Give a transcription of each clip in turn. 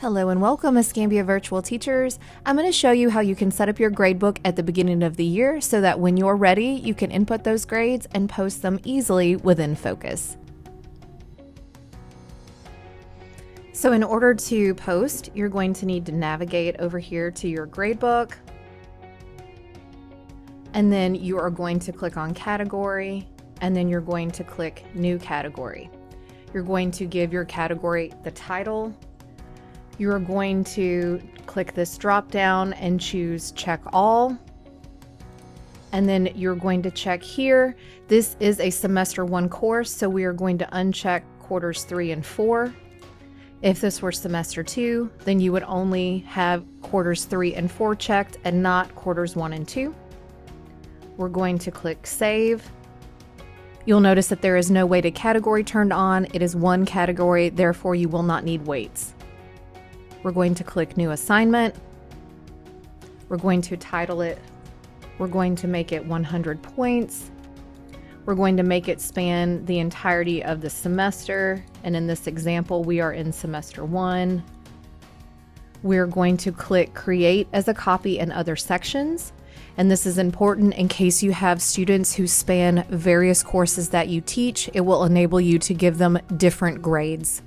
Hello and welcome, Escambia Virtual teachers. I'm going to show you how you can set up your gradebook at the beginning of the year so that when you're ready, you can input those grades and post them easily within Focus. So in order to post, you're going to need to navigate over here to your gradebook. And then you are going to click on Category, and then you're going to click New Category. You're going to give your category the title. You are going to click this drop down and choose Check All. And then you're going to check here. This is a semester 1 course, so we are going to uncheck quarters 3 and 4. If this were semester 2, then you would only have quarters 3 and 4 checked and not quarters 1 and 2. We're going to click Save. You'll notice that there is no weighted category turned on. It is one category, therefore you will not need weights. We're going to click New Assignment. We're going to title it. We're going to make it 100 points. We're going to make it span the entirety of the semester. And in this example, we are in semester 1. We're going to click Create as a copy in other sections. And this is important in case you have students who span various courses that you teach. It will enable you to give them different grades.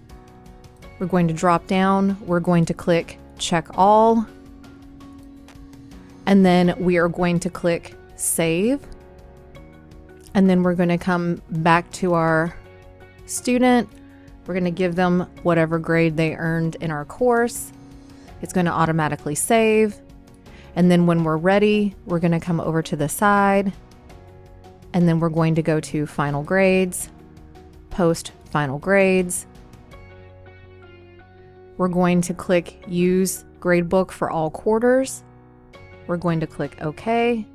We're going to drop down, we're going to click Check All, and then we are going to click Save, and then we're going to come back to our student. We're going to give them whatever grade they earned in our course. It's going to automatically save, and then when we're ready, we're going to come over to the side, and then we're going to go to Final Grades, Post Final Grades. We're going to click Use Gradebook for all quarters. We're going to click OK.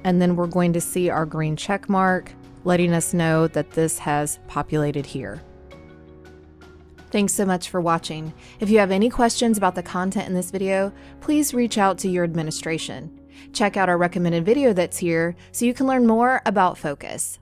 And then we're going to see our green check mark, letting us know that this has populated here. Thanks so much for watching. If you have any questions about the content in this video, please reach out to your administration. Check out our recommended video that's here so you can learn more about Focus.